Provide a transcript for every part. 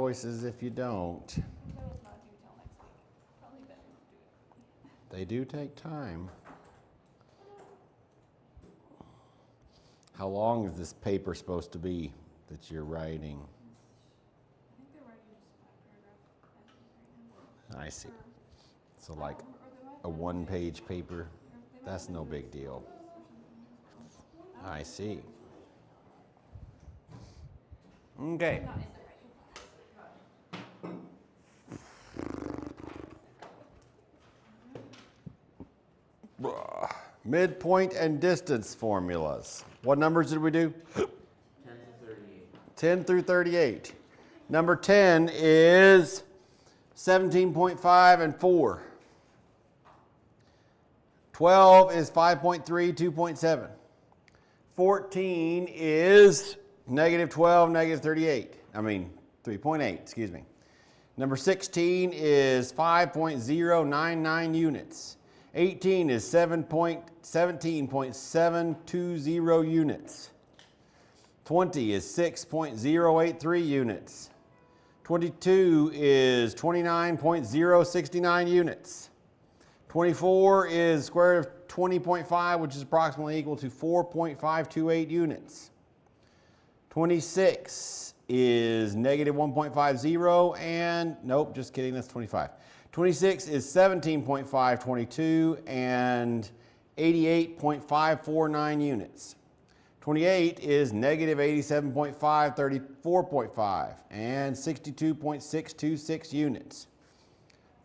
choices if you don't. Those not due till next week. Probably better to do it. They do take time. How long is this paper supposed to be that you're writing? I think they're writing just 5 paragraphs. I see. So like a one-page paper, that's no big deal. I see. Okay. Not in the writing. Midpoint and distance formulas. What numbers did we do? 10 through 38. 10 through 38. Number 10 is 17.5 and 4. 12 is 5.3, 2.7. 14 is negative 12, negative 38. I mean, 3.8, excuse me. Number 16 is 5.099 units. 18 is 17.720 units. 20 is 6.083 units. 22 is 29.069 units. 24 is square root of 20.5, which is approximately equal to 4.528 units. 26 is negative 1.50 and, nope, just kidding, that's 25. 26 is 17.522 and 88.549 units. 28 is negative 87.534.5 and 62.626 units.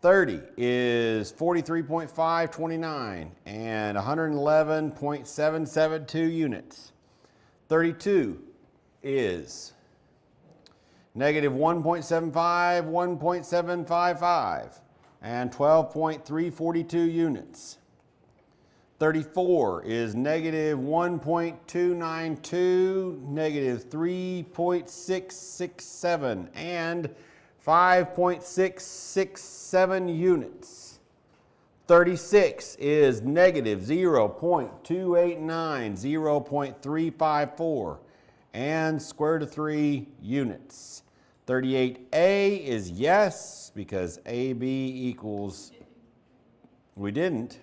30 is 43.529 and 111.772 units. 32 is negative 1.75, 1.755, and 12.342 units. 34 is negative 1.292, negative 3.667, and 5.667 units. 36 is negative 0.289, 0.354, and square root of 3 units. 38A is yes, because AB equals, we didn't.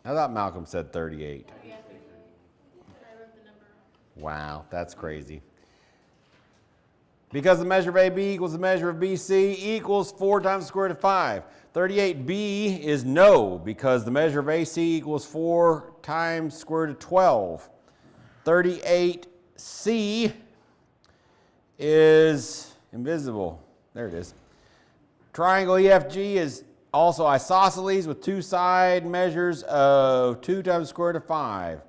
I thought Malcolm said 38. Yeah, I wrote the number. Wow, that's crazy. Because the measure of AB equals the measure of BC equals 4 times the square root of 5. 38B is no, because the measure of AC equals 4 times square root of 12. 38C is invisible. There it is. Triangle EFG is also isosceles with two side measures of 2 times the square root of 5.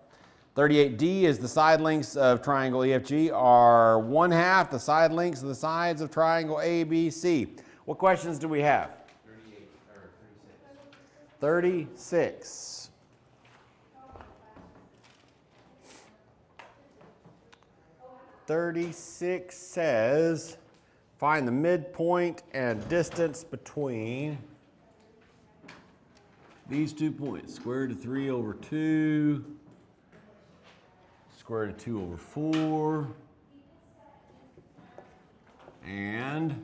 38D is the side lengths of triangle EFG are 1/2 the side lengths of the sides of triangle ABC. What questions do we have? 38 or 36. 36 says, find the midpoint and distance between these 2 points. Square root of 3 over 2, square root of 2 over 4, and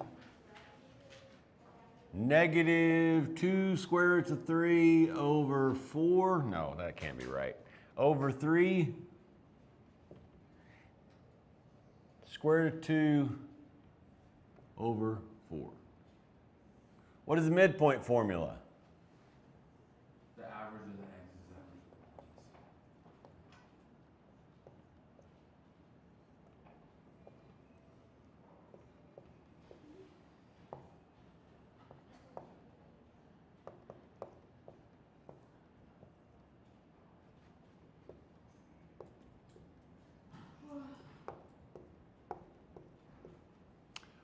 negative 2 square roots of 3 over 4. No, that can't be right. Over 3 square root of 2 over 4. What is the midpoint formula? the average of the x is the average of the y.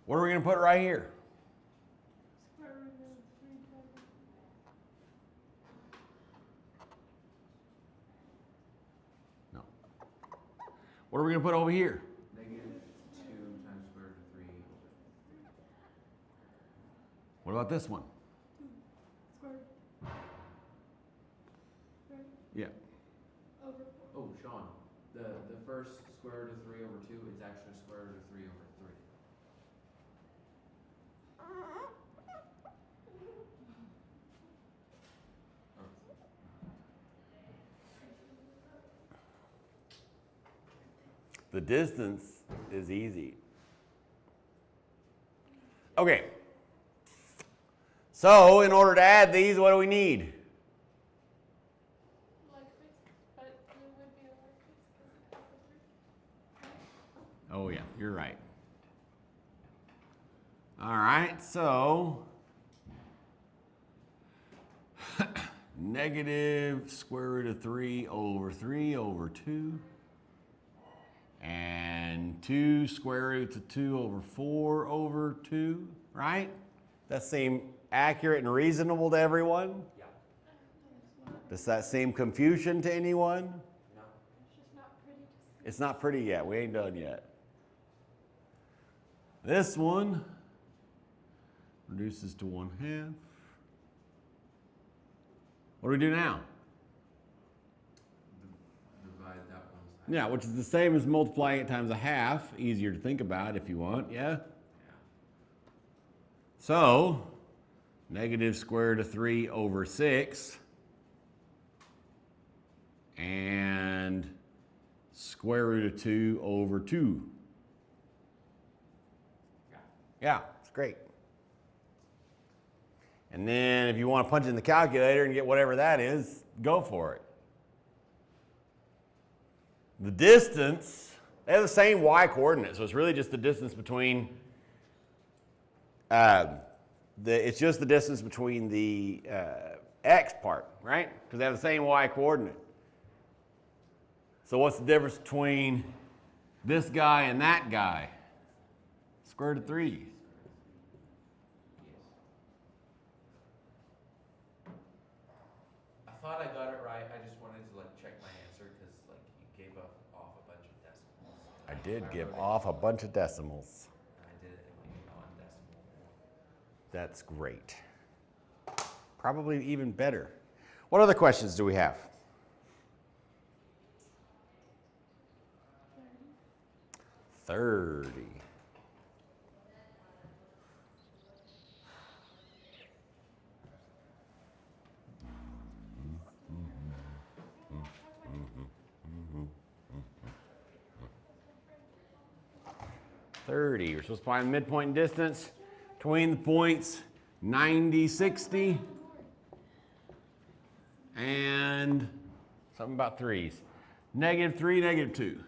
What are we going to put right here? Square root of 3 times. No. What are we going to put over here? Negative 2 times square root of 3 over 3. What about this one? Square root. Right? Yeah. Over. Oh, Sean, the first square root of 3 over 2 is actually square root of 3 over 3. The distance is easy. Okay. So in order to add these, what do we need? But it would be a like because it has the 3. Oh yeah, you're right. All right, so negative square root of 3 over 2. And 2 square roots of 2 over 4 over 2, right? That seem accurate and reasonable to everyone? Yeah. Does that seem confusion to anyone? No. It's just not pretty to see. It's not pretty yet. We ain't done yet. This one reduces to 1/2. What do we do now? Divide that one side. Yeah, which is the same as multiplying it times 1/2. Easier to think about if you want, yeah? Yeah. So, negative square root of 3 over 6 and square root of 2 over 2. Yeah. Yeah, it's great. And then if you want to punch in the calculator and get whatever that is, go for it. The distance, they have the same y coordinate, so it's really just the distance between, it's just the distance between the x part, right? Because they have the same y coordinate. So what's the difference between this guy and that guy? Square root of 3. I thought I got it right. I just wanted to like check my answer because like you gave off a bunch of decimals. I did give wrote it- off a bunch of decimals. I did it in like non-decimal form. That's great. Probably even better. What other questions do we have? 30. We're supposed to find the midpoint distance between the points 90, 60, and something about 3s. Negative 3, negative 2.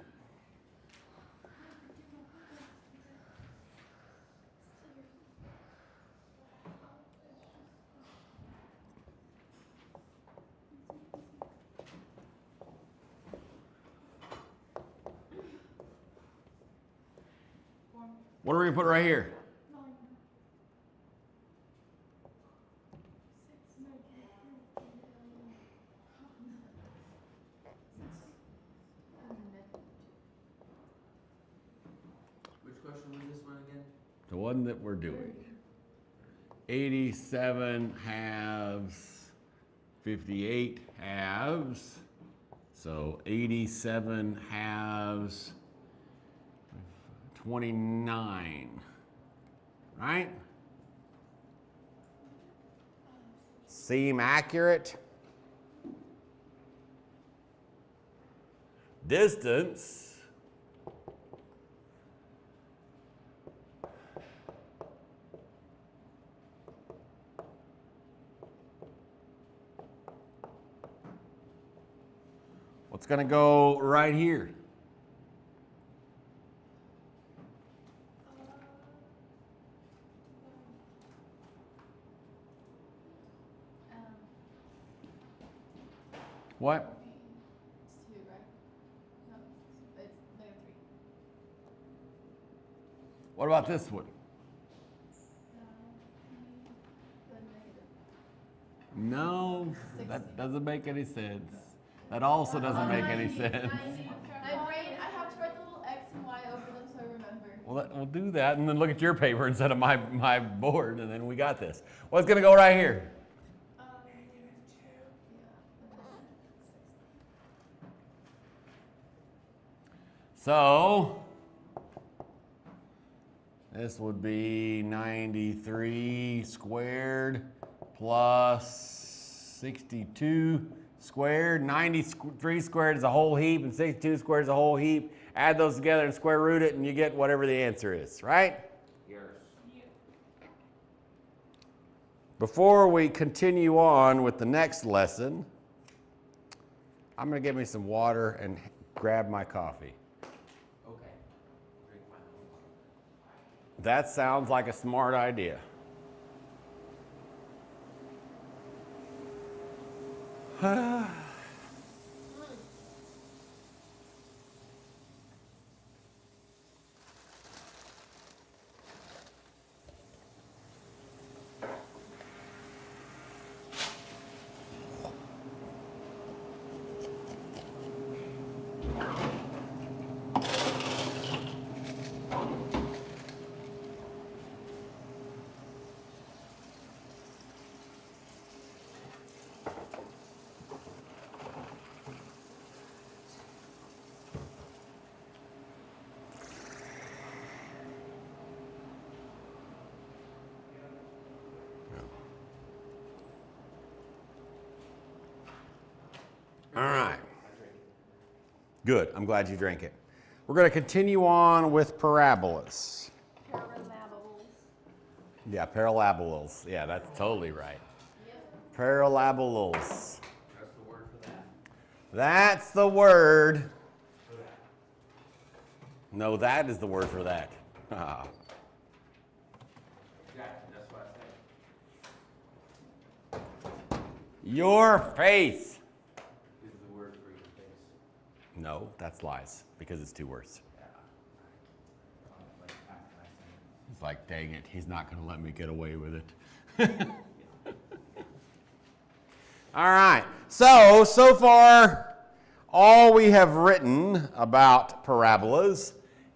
What are we going to put right here? 9. 6. Which question was this one again? The one that we're doing. 87 halves, 58 halves. So 87 halves, 29, right? Seem accurate? Distance. What's going to go right here? What? It's 2, right? No, it's negative 3. What about this one? The negative. No, that doesn't make any sense. That also doesn't make any sense. My brain, I have to write the little X and Y over them so I remember. Well, we'll do that and then look at your paper instead of my board, and then we got this. What's going to go right here? So, this would be 93 squared plus 62 squared. 93 squared is a whole heap and 62 squared is a whole heap. Add those together and square root it, and you get whatever the answer is, right? Yes. Before we continue on with the next lesson, I'm going to get me some water and grab my coffee. Okay. Drink my own water. That sounds like a smart idea. All right. Good. I'm glad you drank it. We're going to continue on with parabolas. Paralabols. Yeah, paralabolas. Yeah, that's totally right. Yep. Paralabolas. That's the word for that. That's the word. For that. No, that is the word for that. Ah. Exactly. That's what I said. Your face. Is the word for your face. No, that's lies because it's two words. Yeah. Like half my saying. It's like, dang it, he's not going to let me get away with it. All right. So far, all we have written about parabolas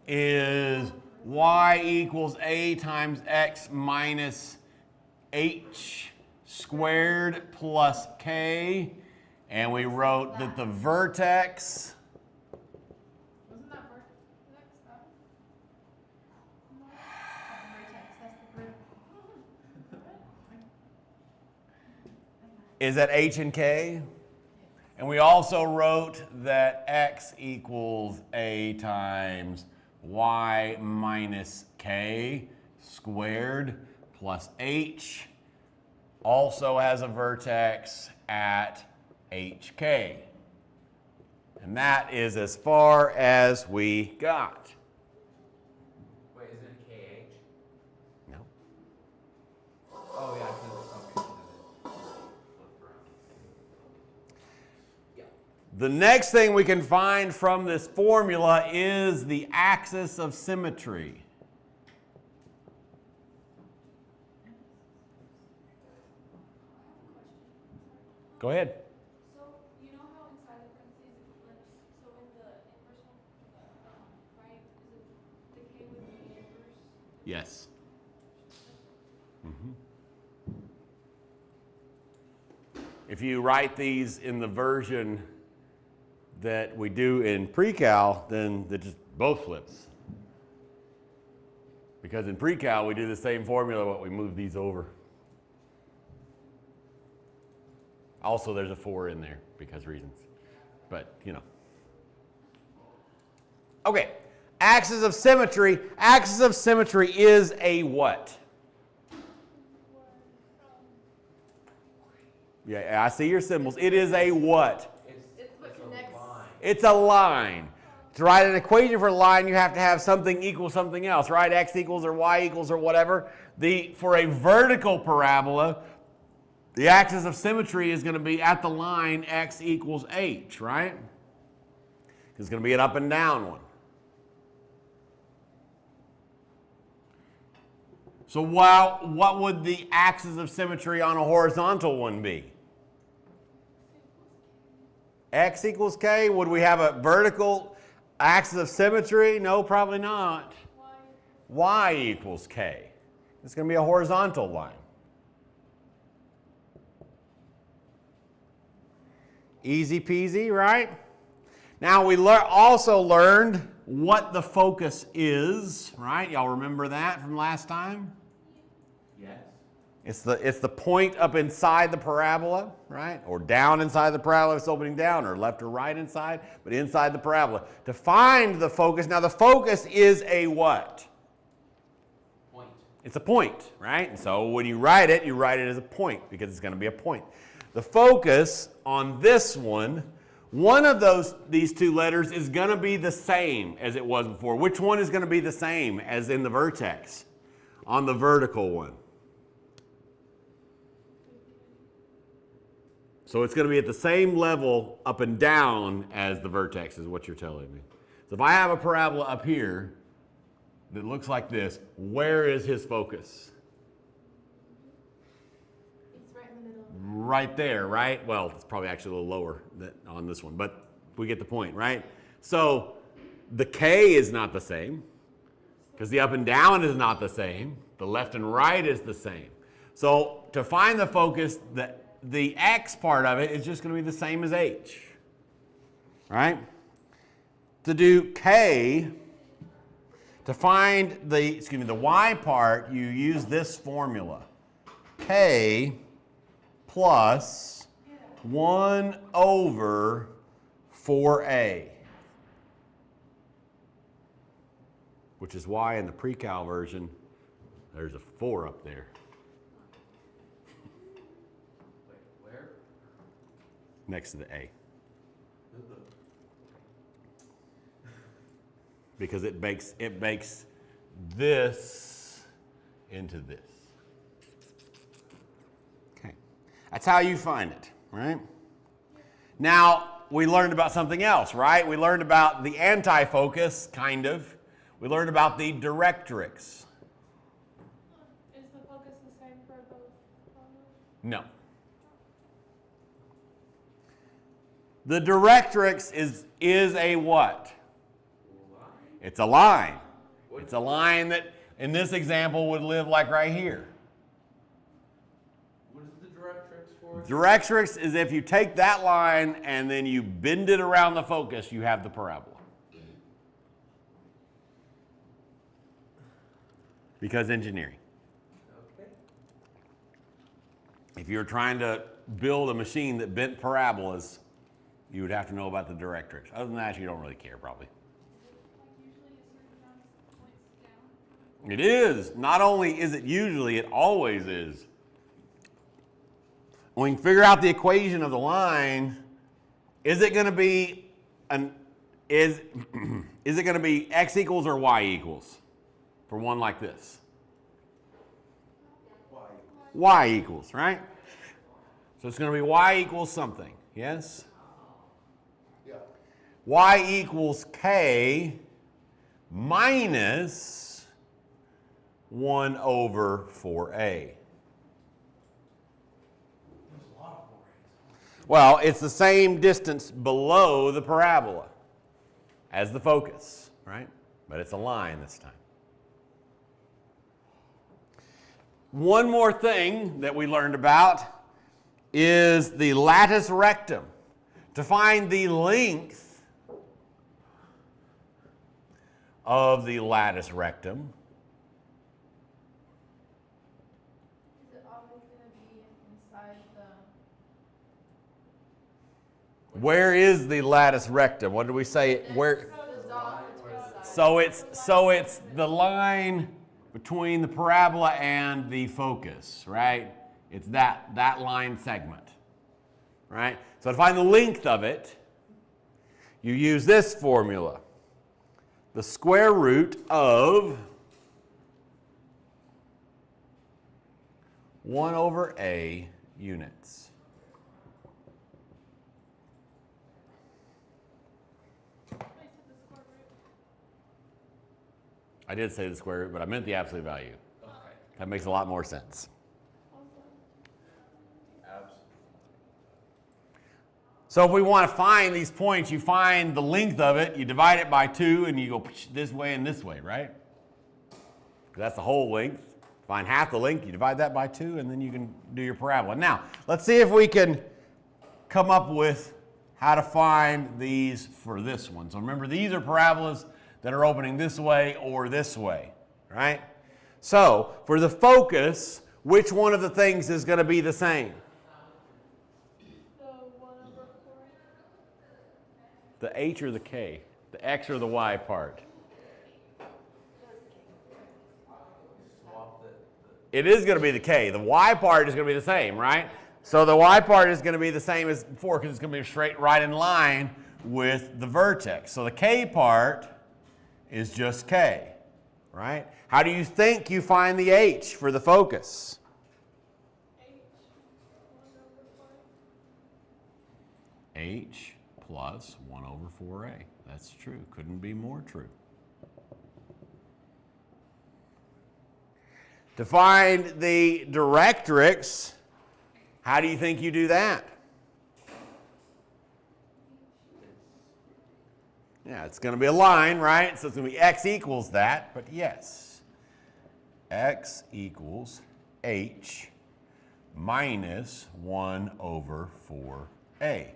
is y equals a times x minus h squared plus k. And we wrote that the vertex, Wasn't that vertex stuff? No. Vertex, that's the verb. is at h and k. And we also wrote that x equals a times y minus k squared plus h also has a vertex at hk. And that is as far as we got. Wait, isn't it KH? No. Oh, yeah, because okay. Flip around. Yeah. The next thing we can find from this formula is the axis of symmetry. Go ahead. So, you know how inside the parentheses it flips? So in the inverse one, right, is it the k would be the inverse? Yes. If you write these in the version that we do in pre-cal, then it just both flips. Because in pre-cal, we do the same formula, but we move these over. Also, there's a 4 in there because reasons. But, you know. Okay, axis of symmetry. Axis of symmetry is a what? Yeah, I see your symbols. It is a what? It's what connects. Line. It's a line. To write an equation for a line, you have to have something equal something else, right? X equals or Y equals or whatever. For a vertical parabola, the axis of symmetry is going to be at the line x equals h, right? It's going to be an up and down one. So what would the axis of symmetry on a horizontal one be? X equals k. Would we have a vertical axis of symmetry? No, probably not. Y equals k. It's going to be a horizontal line. Easy peasy, right? Now we also learned what the focus is, right? Y'all remember that from last time? Yes. It's the point up inside the parabola, right? Or down inside the parabola if it's opening down, or left or right inside, but inside the parabola. To find the focus, now the focus is a what? Point. It's a point, right? And so when you write it as a point because it's going to be a point. The focus on this one of these two letters is going to be the same as it was before. Which one is going to be the same as in the vertex on the vertical one? So it's going to be at the same level up and down as the vertex is what you're telling me. So if I have a parabola up here that looks like this, where is his focus? It's right in the middle. Right there, right? Well, it's probably actually a little lower on this one, but we get the point, right? So the K is not the same because the up and down is not the same. The left and right is the same. So to find the focus, the X part of it is just going to be the same as H, right? To do K, to find the Y part, you use this formula. K plus 1 over 4A, which is why in the pre-cal version, there's a 4 up there. Wait, where? Next to the A. Because it makes this into this. Okay. That's how you find it, right? Now, we learned about something else, right? We learned about the anti-focus, kind of. We learned about the directrix. Is the focus the same for both formulas? No. The directrix is a what? It's a line. It's a line that, in this example, would live like right here. What is the directrix for? Directrix is if you take that line and then you bend it around the focus, you have the parabola. Because engineering. Okay. If you were trying to build a machine that bent parabolas, you would have to know about the directrix. Other than that, you don't really care, probably. It is. Not only is it usually, it always is. When you figure out the equation of the line, is it going to be is it going to be x equals or y equals for one like this? Y equals, right? So it's going to be y equals something, yes? Yeah. Y equals k minus 1 over 4a. There's a lot of 4A's. Well, it's the same distance below the parabola as the focus, right? But it's a line this time. One more thing that we learned about is the latus rectum. To find the length of the latus rectum, Is it always going to be inside the... where is the latus rectum? What did we say? Where? So it's the line between the parabola and the focus, right? It's that line segment, right? So to find the length of it, you use this formula. The square root of 1 over a units. I did say the square root, but I meant the absolute value. Okay. That makes a lot more sense. Absolutely. So if we want to find these points, you find the length of it, you divide it by 2, and you go this way and this way, right? That's the whole length. Find half the length, you divide that by 2, and then you can do your parabola. Now, let's see if we can come up with how to find these for this one. So remember, these are parabolas that are opening this way or this way, right? So for the focus, which one of the things is going to be the same? The 1/4. The h or the k? The x or the y part? Swap the It is going to be the k. The y part is going to be the same, right? So the y part is going to be the same as before because it's going to be straight right in line with the vertex. So the k part is just k, right? How do you think you find the h for the focus? H plus 1 over 4a. That's true. Couldn't be more true. To find the directrix, how do you think you do that? Yeah, it's going to be a line, right? So it's going to be x equals that, but yes. X equals h minus 1 over 4a.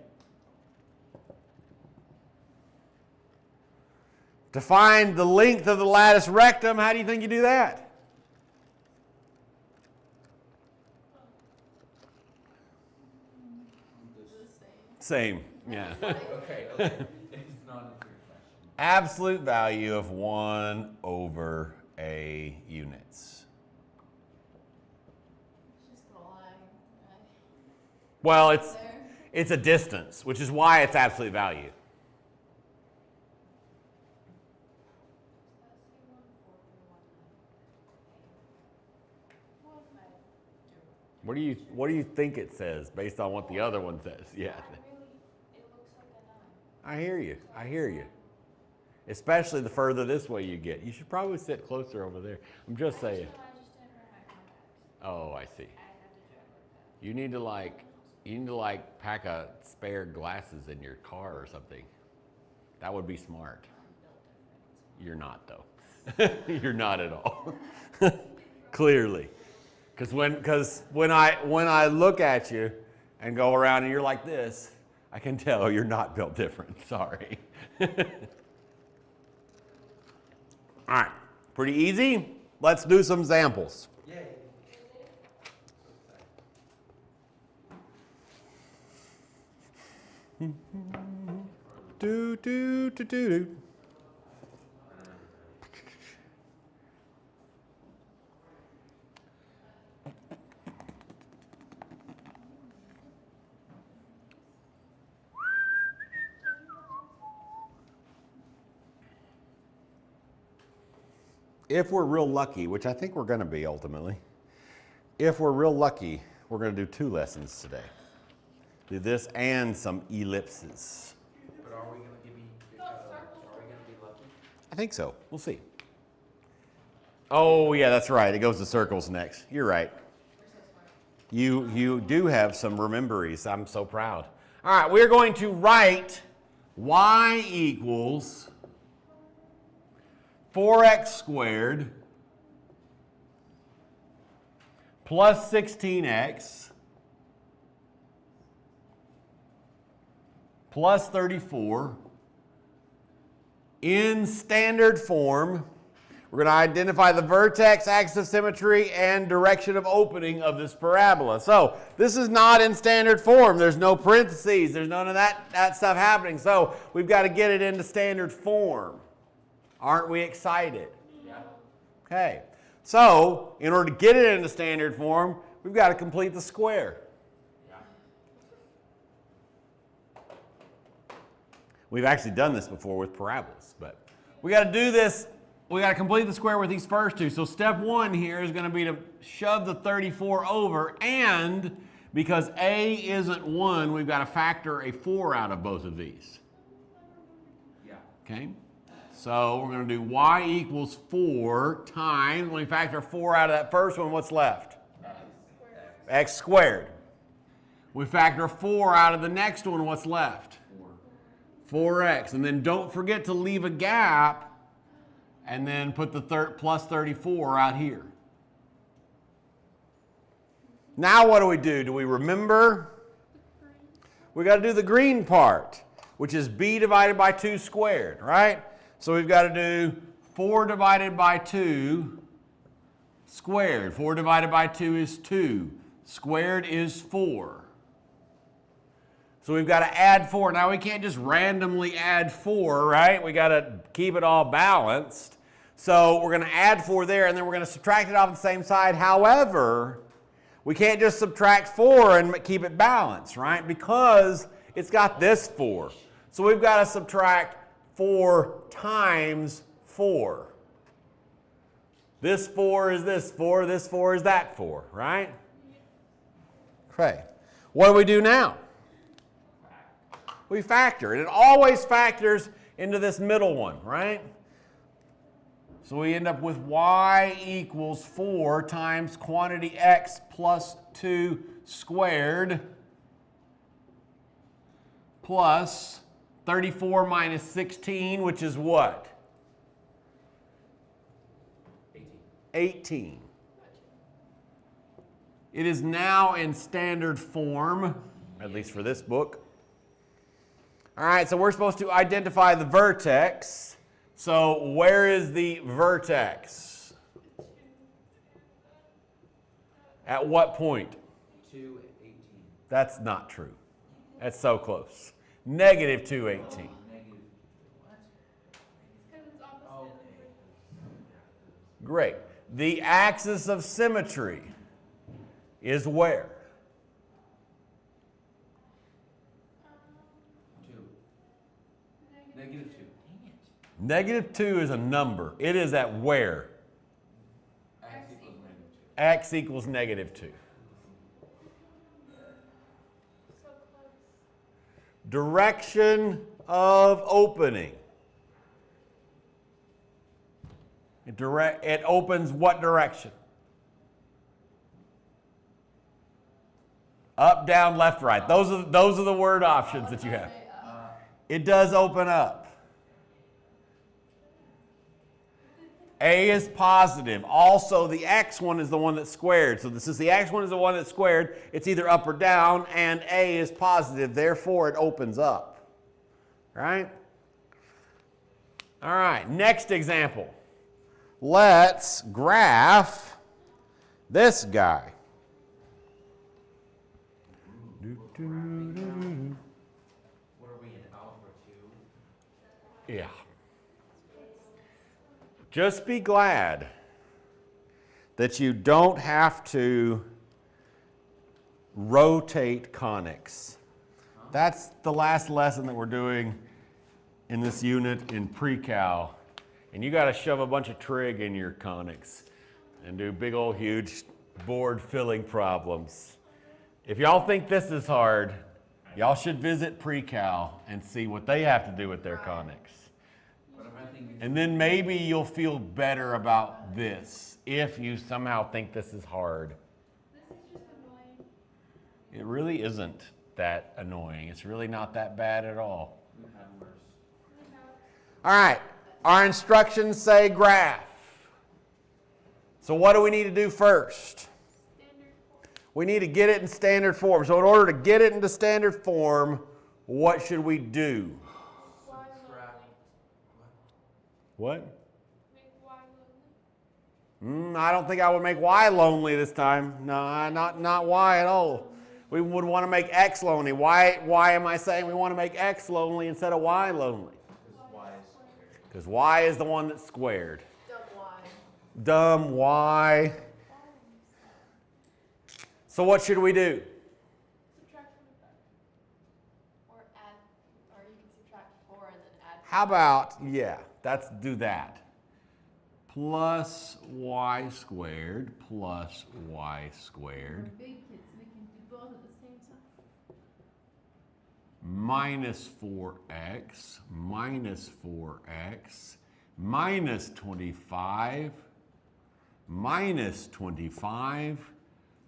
To find the length of the lattice rectum, how do you think you do that? Same, yeah. Okay. It's not a trick question. Absolute value of 1 over a units. Just a line, right? Well, There. it's a distance, which is why it's absolute value. What do you think it says based on what the other one says? Yeah. It looks like a 9. I hear you. I hear you. Especially the further this way you get. You should probably sit closer over there. I'm just saying. I just didn't wear my contacts. Oh, I see. I had to check with that. You need to like pack a spare glasses in your car or something. That would be smart. You're not though. You're not at all. Clearly. Because when I look at you and go around and you're like this, I can tell you're not built different. Sorry. All right. Pretty easy. Let's do some examples. Yay. Do, do, do, do, do. If we're real lucky, which I think we're going to be ultimately, if we're real lucky, we're going to do 2 lessons today. Do this and some ellipses. But are we going to be lucky? I think so. We'll see. Oh, yeah, that's right. It goes to circles next. You're right. You do have some rememberies. I'm so proud. All right, we're going to write y equals 4x squared plus 16x plus 34 in standard form. We're going to identify the vertex, axis of symmetry, and direction of opening of this parabola. So this is not in standard form. There's no parentheses. There's none of that stuff happening. So we've got to get it into standard form. Aren't we excited? Yeah. Okay. So in order to get it into standard form, we've got to complete the square. Yeah. We've actually done this before with parabolas, but we got to do this. We got to complete the square with these first 2. So step 1 here is going to be to shove the 34 over, and because a isn't 1, we've got to factor a 4 out of both of these. Yeah. Okay? So we're going to do y equals 4 times, when we factor 4 out of that first one, what's left? X squared. We factor 4 out of the next one, what's left? 4x. And then don't forget to leave a gap and then put the plus 34 out here. Now what do? Do we remember? We got to do the green part, which is b divided by 2 squared, right? So we've got to do 4 divided by 2 squared. 4 divided by 2 is 2. Squared is 4. So we've got to add 4. Now we can't just randomly add 4, right? We got to keep it all balanced. So we're going to add 4 there, and then we're going to subtract it off the same side. However, we can't just subtract 4 and keep it balanced, right? Because it's got this 4. So we've got to subtract 4 times 4. This 4 is this 4, this 4 is that 4, right? Okay. What do we do now? We factor. And it always factors into this middle one, right? So we end up with y equals 4 times quantity x plus 2 squared plus 34 minus 16, which is what? 18. It is now in standard form, at least for this book. All right, so we're supposed to identify the vertex. So where is the vertex? At what point? 2, 18. That's not true. That's so close. Negative 2, 18. Negative. What? Because it's opposite. Okay. Great. The axis of symmetry is where? 2. Negative 2. Dang it. Negative 2 is a number. It is at where? X equals negative 2. X equals negative 2. So close. Direction of opening. It opens what direction? Up, down, left, right. Those are the word options that you have. It does open up. A is positive. Also, the x one is the one that's squared. So since the x one is the one that's squared, it's either up or down, and A is positive. Therefore, it opens up. Right? All right, next example. Let's graph this guy. What are we in, Algebra 2? Yeah. Just be glad that you don't have to rotate conics. That's the last lesson that we're doing in this unit in pre-cal. And you got to shove a bunch of trig in your conics and do big old huge board filling problems. If y'all think this is hard, y'all should visit pre-cal and see what they have to do with their conics. What am I thinking? And then maybe you'll feel better about this if you somehow think this is hard. This is just annoying. It really isn't that annoying. It's really not that bad at all. We've had worse. All right, our instructions say graph. So what do we need to do first? Standard form. We need to get it in standard form. So in order to get it into standard form, what should we do? Y Subtract. What? Make Y lonely. I don't think I would make y lonely this time. No, not y at all. We would want to make x lonely. Why am I saying we want to make x lonely instead of y lonely? Because y is squared. Because y is the one that's squared. Dumb Y. Dumb y. So what should we do? Subtract from the back. Or add, or you can subtract 4 and then add. How about, do that. Plus y squared plus y squared We're big kids, so we can do both at the same time. minus 4x minus 4x minus 25 minus 25.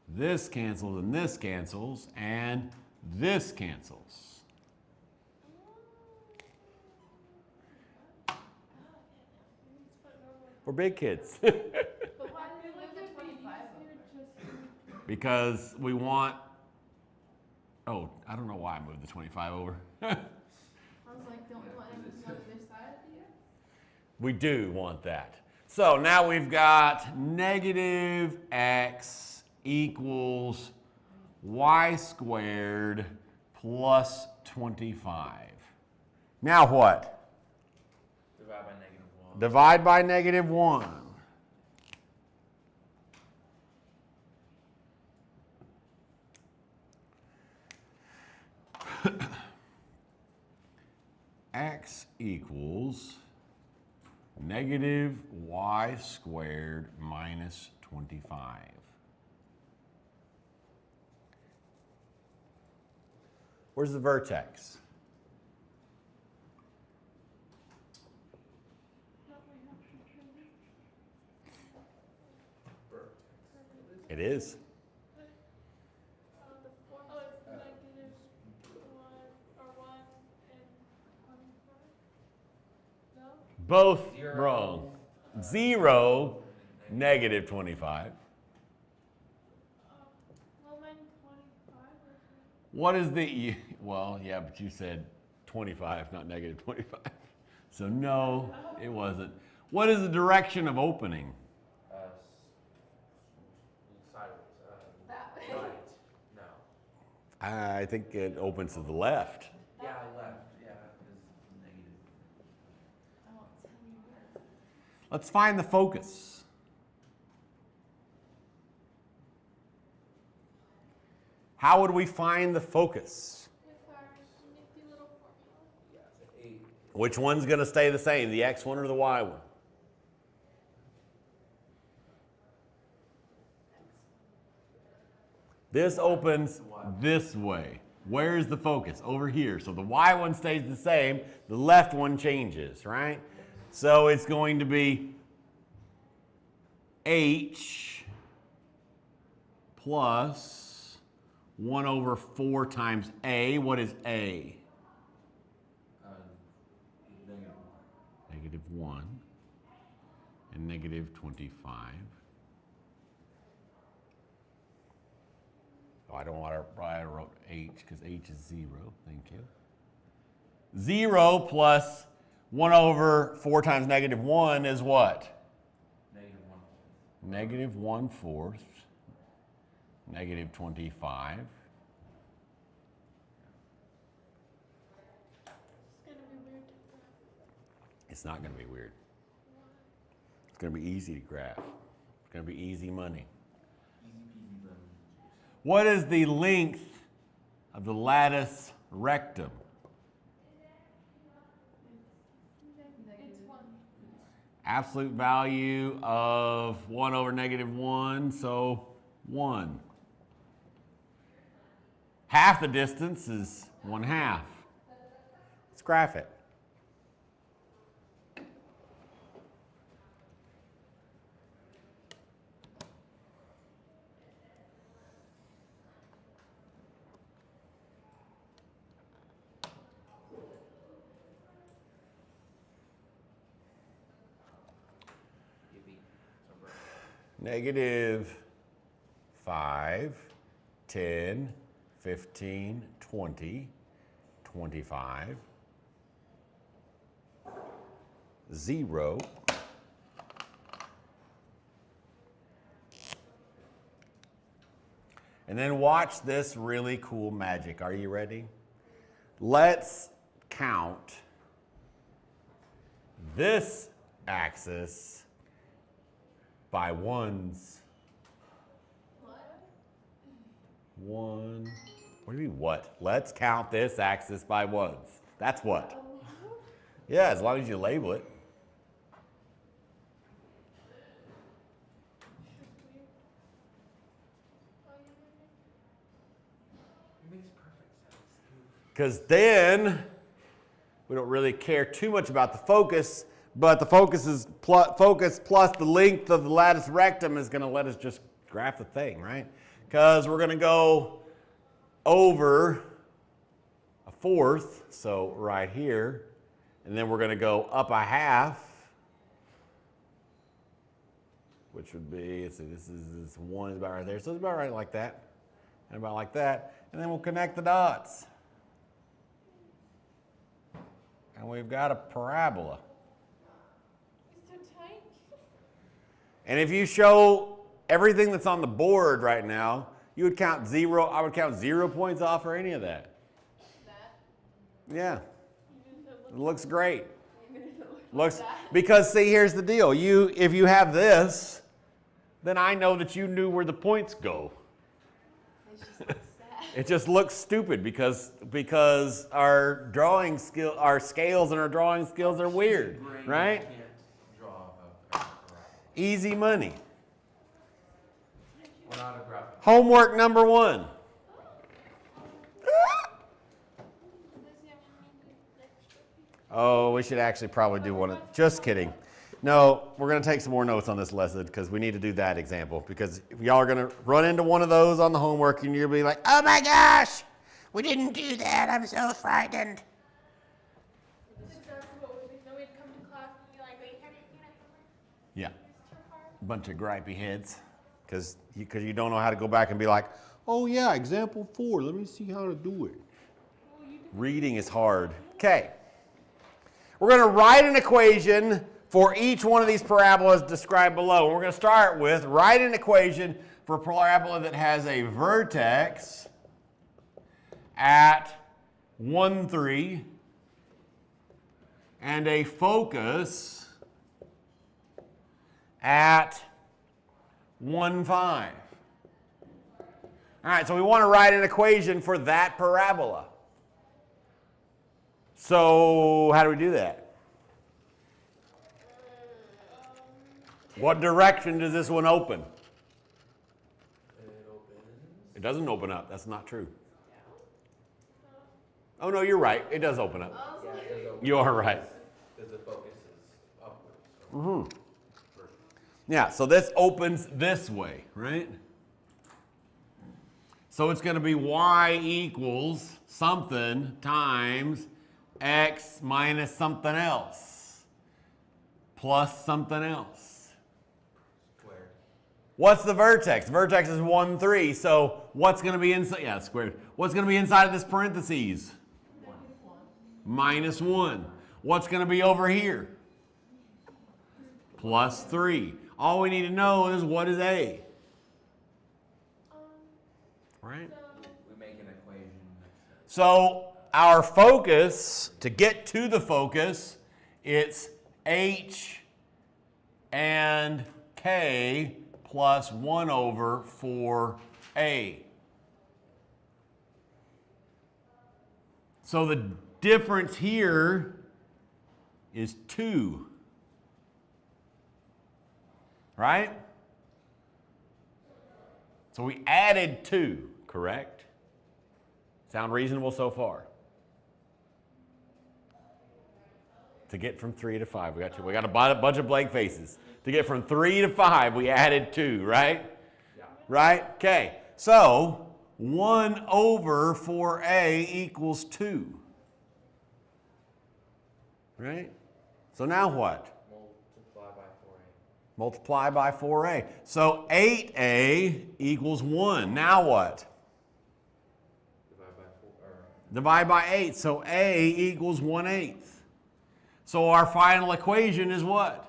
This cancels and this cancels and this cancels. We're big kids. But why did we move the 25 over? Because we want, I don't know why I moved the 25 over. I was like, don't we want everything on the other side of the year? We do want that. So now we've got negative x equals y squared plus 25. Now what? Divide by negative 1. Divide by negative 1. X equals negative y squared minus 25. Where's the vertex? It is. The four, oh, it's negative 1 or 1 and 25? No? Both Zero. wrong. 0, negative 25. Well, mine 25 or What is the, well, yeah, but you said 25, not negative 25. So no, it wasn't. What is the direction of opening? Sideways. That way. Right. No. I think it opens to the left. Yeah, left. Yeah, is negative. I won't tell you where. Let's find the focus. How would we find the focus? with our nifty little formula. Yeah, it's an 8. Which one's going to stay the same, the x one or the y one? This opens this way. Where is the focus? Over here. So the y one stays the same, the left one changes, right? So it's going to be h plus 1 over 4 times a. What is a? Negative 1. Negative 1 and negative 25. Oh, I don't want to, I wrote h because h is 0. Thank you. 0 plus 1 over 4 times negative 1 is what? Negative 1. Negative 1/4. Negative 25. It's gonna be weird to graph. It's not going to be weird. It's going to be easy to graph. It's going to be easy money. Easy peasy lemon juice. What is the length of the lattice rectum? It's 1. Absolute value of 1 over negative 1, so 1. Half the distance is 1/2. Let's graph it. Yippee. So bright. Negative 5, 10, 15, 20, 25, 0, and then watch this really cool magic. Are you ready? Let's count this axis by ones. One. What do you mean what? Let's count this axis by ones. That's what. Yeah, as long as you label it. It makes perfect sense. Because then we don't really care too much about the focus, but the focus plus the length of the lattice rectum is going to let us just graph the thing, right? Because we're going to go over 1/4, so right here, and then we're going to go up 1/2, which would be, let's see, this 1 is about right there, so it's about right like that, and about like that, and then we'll connect the dots. And we've got a parabola. It's so tight. And if you show everything that's on the board right now, you would count 0. I would count 0 points off for any of that. That, Yeah, even if it it looks great. even if it Looks, like that. because see, here's the deal. If you have this, then I know that you knew where the points go. It just looks sad. It just looks stupid because our drawing skill, our scales and our drawing skills are weird, Brain right? can't draw a parabola. Easy money. We're not a graphic. Homework number 1. Oh, we should actually probably do one. Just kidding. No, we're going to take some more notes on this lesson because we need to do that example. Because if y'all are going to run into one of those on the homework and you'll be like, oh my gosh, we didn't do that. I'm so frightened. This is exactly what we did. Then we'd come to class and be like, wait, can I Yeah, your car? bunch of gripey heads. Because you don't know how to go back and be like, oh yeah, example 4, let me see how to do it. Reading is hard. Okay. We're going to write an equation for each one of these parabolas described below. And we're going to start with write an equation for a parabola that has a vertex at 1, 3 and a focus at 1, 5. All right, so we want to write an equation for that parabola. So how do we do that? What direction does this one open? It opens. It doesn't open up. That's not true. Oh, no, you're right. It does open up. Yeah, it does open. You are right. Because the focus is upwards. So Yeah, so this opens this way, right? So it's going to be y equals something times x minus something else plus something else. squared. What's the vertex? Vertex is 1, 3. So what's going to be inside? Yeah, squared. What's going to be inside of this parentheses? Minus 1. What's going to be over here? Plus 3. All we need to know is what is A. Right? We make an equation that says So our focus, to get to the focus, it's H and K plus 1 over 4A. So the difference here is 2. Right? So we added 2, correct? Sound reasonable so far? To get from 3 to 5, we got a bunch of blank faces. To get from 3 to 5, we added 2, right? yeah. Right? Okay. So 1 over 4A equals 2. Right? So now what? Multiply by 4a. Multiply by 4A. So 8A equals 1. Now what? Divide by 4. Or Divide by 8. So A equals 1/8. So our final equation is what?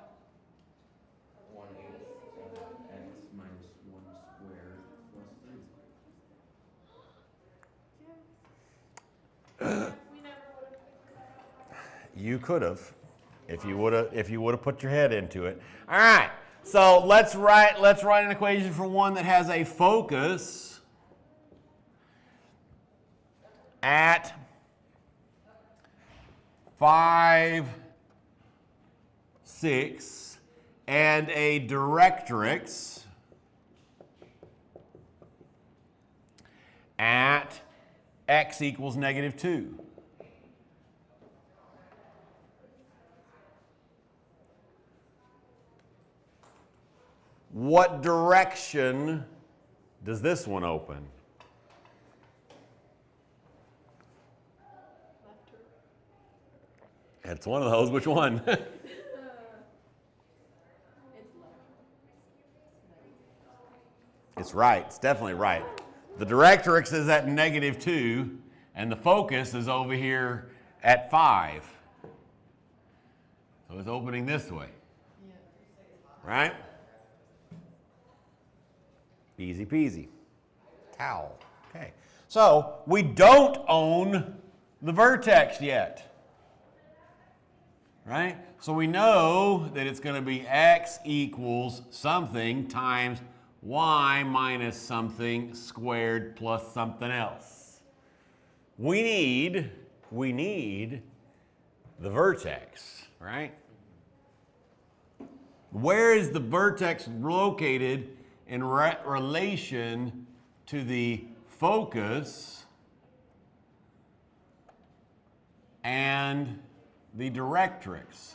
1/8 x minus 1 squared plus 3. We never would have figured that out. You could have, if you would have put your head into it. All right. So let's write an equation for one that has a focus at 5, 6 and a directrix at x equals -2. What direction does this one open? Left or It's one of those. Which one? it's left. It's right. It's definitely right. The directrix is at -2, and the focus is over here at 5. So it's opening this way. Yeah. Right? Easy peasy. Towel. Okay. So we don't own the vertex yet. Right? So we know that it's going to be x equals something times y minus something squared plus something else. We need the vertex, right? Where is the vertex located in relation to the focus and the directrix?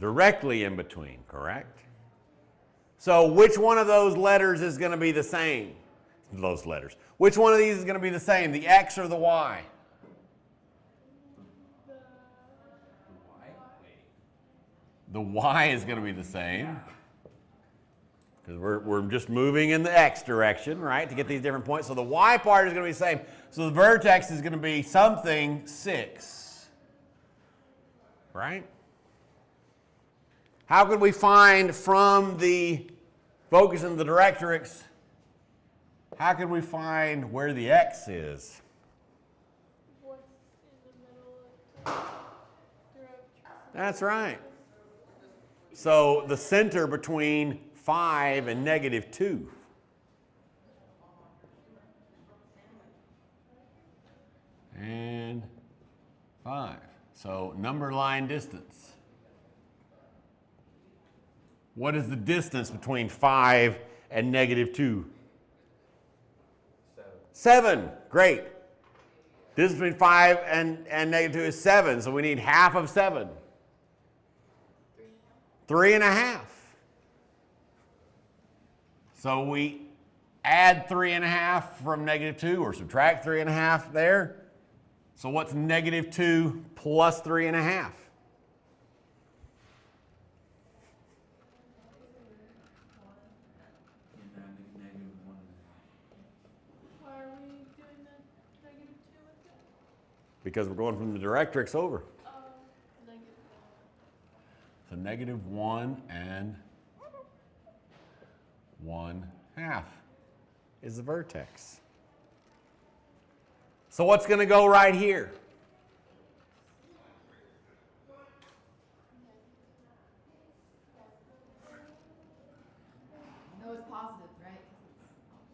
Directly in between, correct? So which one of those letters is going to be the same? Those letters. Which one of these is going to be the same, the x or the y? The y is going to be the same. Because we're just moving in the x direction, right, to get these different points. So the y part is going to be the same. So the vertex is going to be something 6. Right? How could we find from the focus and the directrix, how could we find where the x is? What's in the middle of the directrix? That's right. So the center between 5 and -2. And 5. So number line distance. What is the distance between 5 and -2? 7. Great. Distance between 5 and -2 is 7, so we need half of 7. 3.5. So we add 3.5 from -2 or subtract 3.5 there. So what's -2 plus 3.5? Why are we doing the -2 with that? Because we're going from the directrix over. Negative. So -1 and 1/2 is the vertex. So what's going to go right here? No, it's positive, right?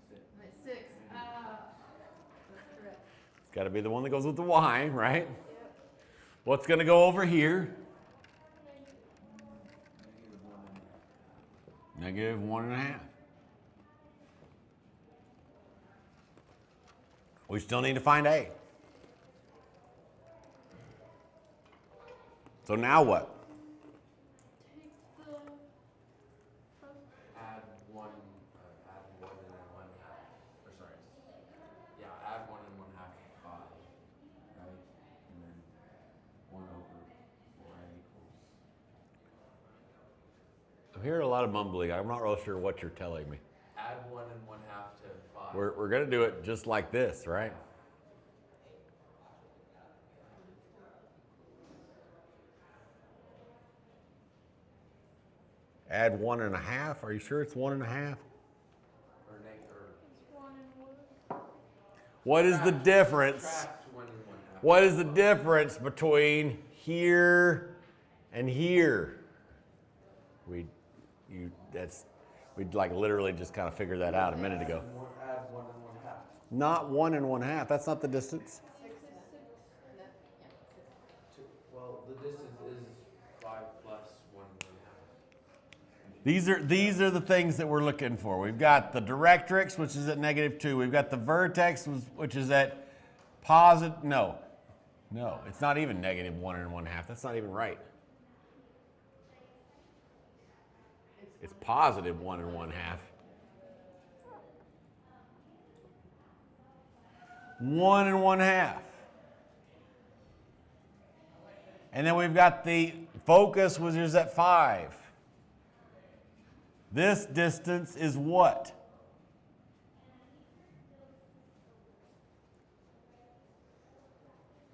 'Cause it's 6. That's correct. It's got to be the one that goes with the y, right? What's going to go over here? -1.5. We still need to find a. So now what? Take the Add 1 and then 1/2. Or sorry. Yeah, add 1 and 1/2 to 5. Right? And then 1 over y equals. I'm hearing a lot of mumbling. I'm not real sure what you're telling me. Add 1 and 1/2 to 5. We're going to do it just like this, right? Add 1.5. Are you sure it's 1.5? Or negative. it's 1 and 1. What is the difference? Subtract 1 and 1/2. What is the difference between here and here? We'd like literally just kind of figured that out a minute ago. Add 1 and 1/2. Not 1 and 1/2. That's not the distance. 6 and that, yeah, 6. Well, the distance is 5 plus 1 and 1/2. These are the things that we're looking for. We've got the directrix, which is at -2. We've got the vertex, which is at positive. No, it's not even -1 and 1/2. That's not even right. It's positive 1 and 1/2. 1 and 1/2. And then we've got the focus, which is at 5. This distance is what?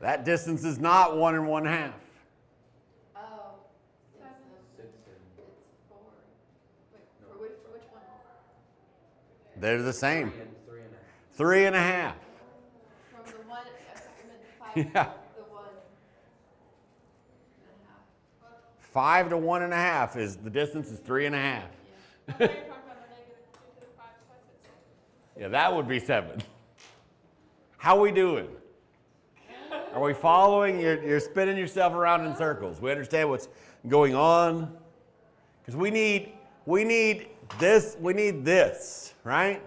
That distance is not 1 and 1/2. Oh, it's 6 and it's 4. Wait, for which one? They're the same. 3 and 3.5. 3.5. From the one, I meant the 5 Yeah. to the 1 and a half. 5 to 1.5 is the distance is 3.5. Yeah. I thought you were talking about the negative 2 to the 5, so I said 6. Yeah, that would be 7. How we doing? Are we following? You're spinning yourself around in circles. We understand what's going on? Because we need this, right?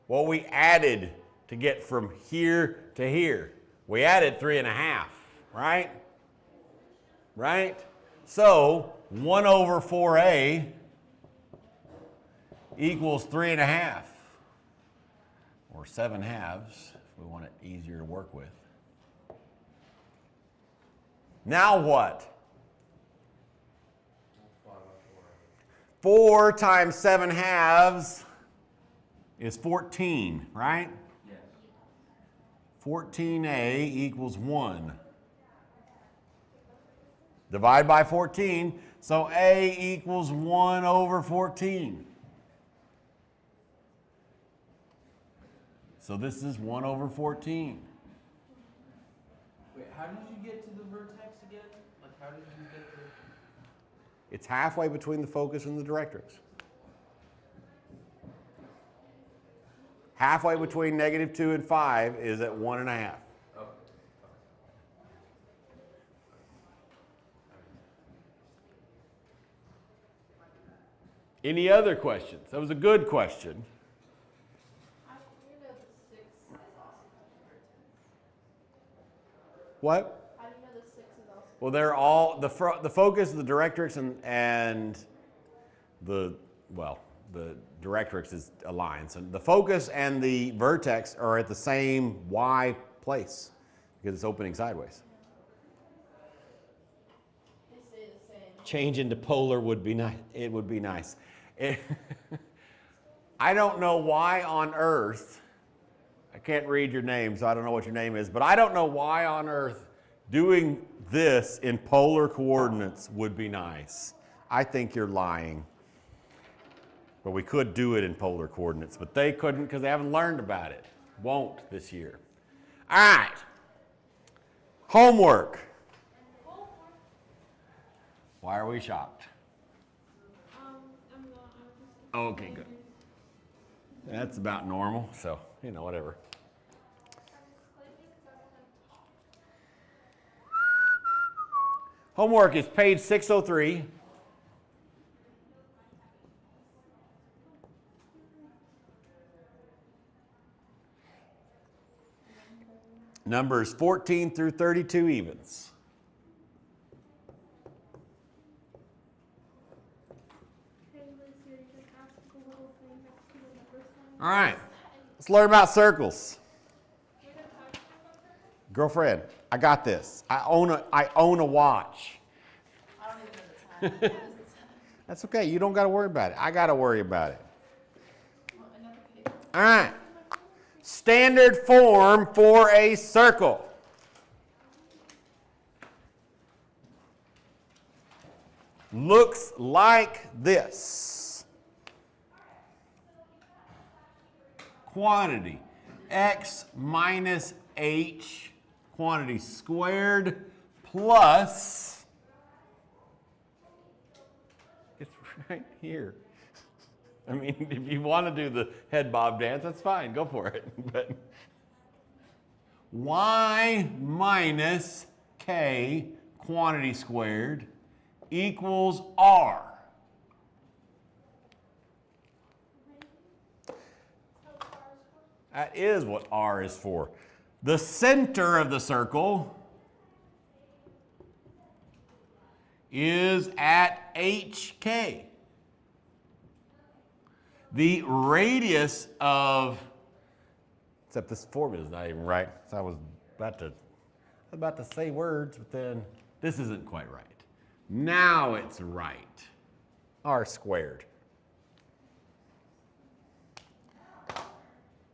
What we added to get from here to here. We added 3.5, right? Right? So 1 over 4a equals 3.5, or 7/2 if we want it easier to work with. Now what? 4 times 7/2 is 14, right? Yes. 14a equals 1. Divide by 14, so a equals 1 over 14. So this is 1 over 14. Wait, how did you get to the vertex again? Like, how did you get to... It's halfway between the focus and the directrix. Halfway between -2 and 5 is at 1.5. Oh. Any other questions? That was a good question. I you know the 6 is also vertex. What? How do you know the 6 is also? Well, they're all the focus, the directrix, and the directrix is aligned. So the focus and the vertex are at the same y place because it's opening sideways. They say the same. Change into polar would be nice. It would be nice. I don't know why on earth, I can't read your name, so I don't know what your name is, but I don't know why on earth doing this in polar coordinates would be nice. I think you're lying. But we could do it in polar coordinates, but they couldn't because they haven't learned about it. Won't this year. All right. Homework. Why are we shocked? I'm not. Okay, good. That's about normal, so, whatever. Homework is page 603. Numbers 14 through 32 evens. All right, let's learn about circles. Girlfriend, I got this. I own a watch. I don't even know the time. What is the time? That's okay. You don't got to worry about it. I got to worry about it. Well, another paper. All right. Standard form for a circle. Looks like this. Quantity, x minus h, quantity squared, plus, it's right here. I mean, if you want to do the head bob dance, that's fine, go for it. But y minus k, quantity squared, equals r. That is what r is for. The center of the circle is at hk. The radius of, except this formula is not even right. So I was about to say words, but then this isn't quite right. Now it's right. R squared.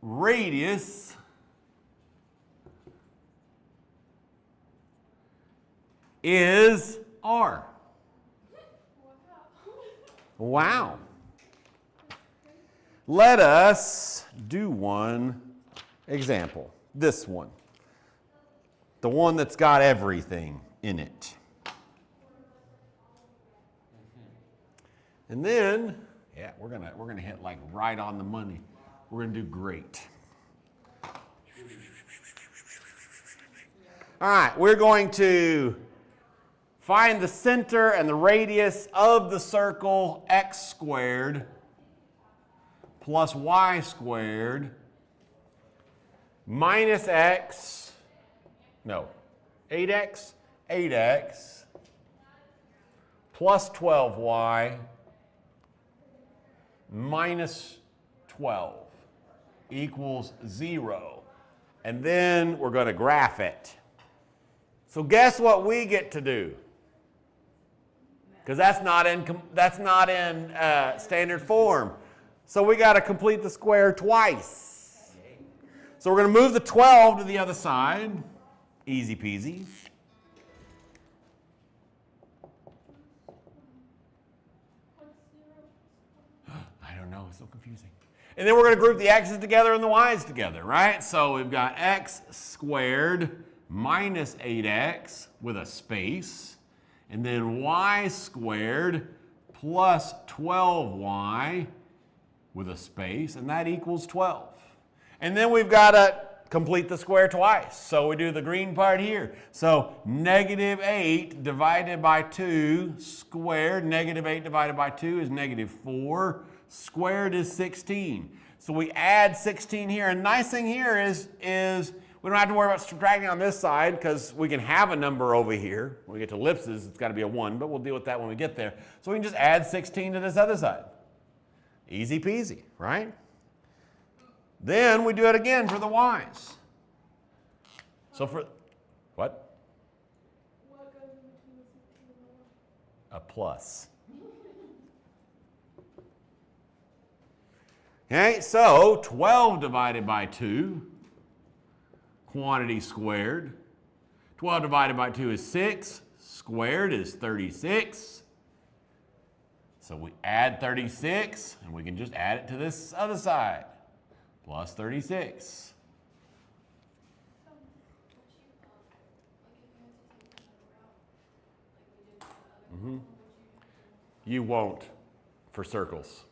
Radius is R. Wow. let us do one example. This one. The one that's got everything in it. And then, yeah, we're gonna hit like right on the money. We're gonna do great. All right, we're going to find the center and the radius of the circle x squared plus y squared minus x, no, 8x plus 12y minus 12 equals 0. And then we're going to graph it. So guess what we get to do? Because that's not in standard form. So we got to complete the square twice. So we're going to move the 12 to the other side. Easy peasy. I don't know, it's so confusing. And then we're going to group the x's together and the y's together, right? So we've got x squared minus 8x with a space, and then y squared plus 12y with a space, and that equals 12. And then we've got to complete the square twice. So we do the green part here. So negative 8 divided by 2 squared, negative 8 divided by 2 is negative 4, squared is 16. So we add 16 here, and nice thing here is we don't have to worry about subtracting on this side because we can have a number over here. When we get to ellipses, it's got to be a 1, but we'll deal with that when we get there. So we can just add 16 to this other side. Easy peasy, right? Then we do it again for the y's. So for, what? What goes in between the 16 and the 1? A plus. Okay, so 12 divided by 2, quantity squared. 12 divided by 2 is 6, squared is 36. So we add 36, and we can just add it to this other side. Plus 36. You won't for circles.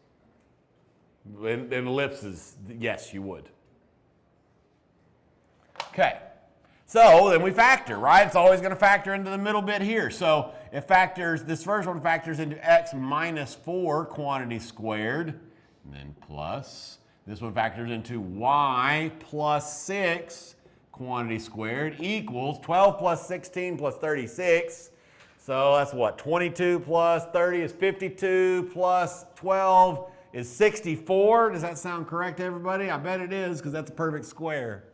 In ellipses, yes, you would. Okay, so then we factor, right? It's always going to factor into the middle bit here. So it factors, this first one factors into x minus 4 quantity squared, and then plus. This one factors into y plus 6 quantity squared equals 12 plus 16 plus 36. So that's what? 22 plus 30 is 52 plus 12 is 64. Does that sound correct, everybody? I bet it is because that's a perfect square.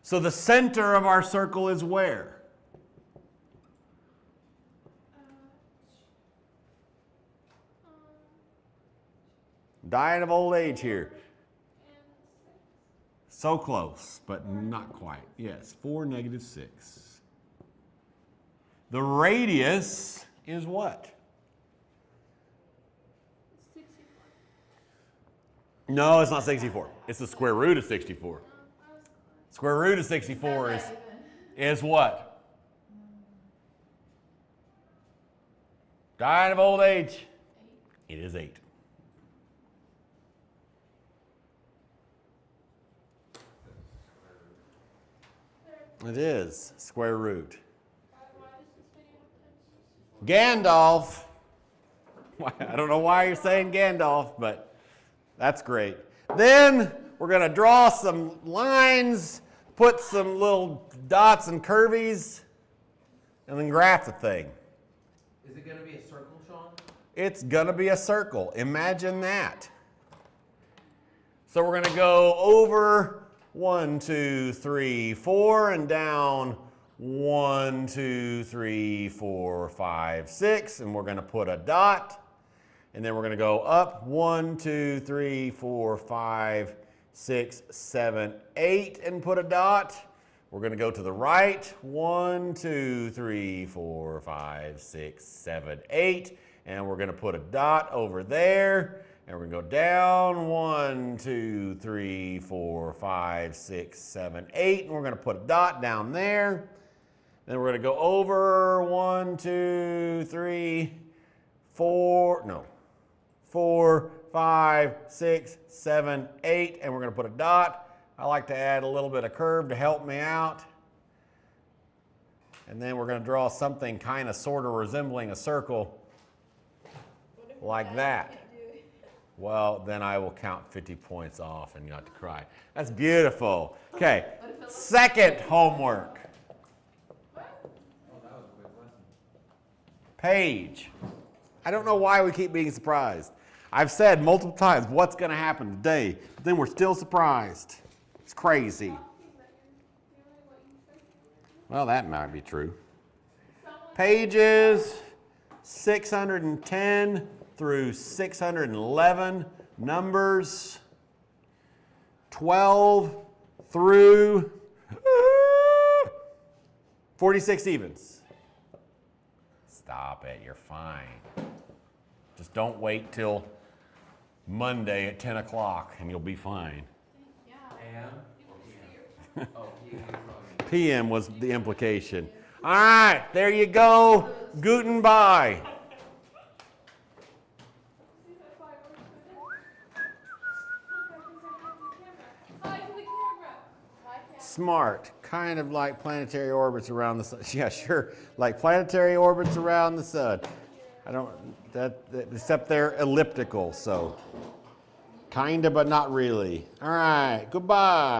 So the center of our circle is where? Dying of old age here. So close, but not quite. Yes, 4, negative 6. The radius is what? 64. No, it's not 64. It's the square root of 64. Square root of 64 is what? Dying of old age. It is 8. It is square root. Why does this video have Gandalf. I don't know why you're saying Gandalf, but that's great. Then we're going to draw some lines, put some little dots and curvies, and then graph the thing. Is it going to be a circle, Sean? It's going to be a circle. Imagine that. So we're going to go over 1, 2, 3, 4, and down 1, 2, 3, 4, 5, 6, and we're going to put a dot. And then we're going to go up 1, 2, 3, 4, 5, 6, 7, 8, and put a dot. We're going to go to the right 1, 2, 3, 4, 5, 6, 7, 8, and we're going to put a dot over there. And we're going to go down 1, 2, 3, 4, 5, 6, 7, 8. And we're going to put a dot down there. Then we're going to go over 1, 2, 3, 4, 5, 6, 7, 8. And we're going to put a dot. I like to add a little bit of curve to help me out. And then we're going to draw something kind of sort of resembling a circle like that. Well, then I will count 50 points off and you have to cry. That's beautiful. Okay, second homework. Page. I don't know why we keep being surprised. I've said multiple times what's going to happen today, but then we're still surprised. It's crazy. Well, that might be true. Pages 610 through 611, numbers 12 through 46 evens. Stop it, you're fine. Just don't wait till Monday at 10 o'clock and you'll be fine. AM or PM? Oh, PM. PM was the implication. All right, there you go. Guten bye. Smart, kind of like planetary orbits around the sun. Yeah, sure, like planetary orbits around the sun. I don't, except they're elliptical, so kind of, but not really. All right, goodbye.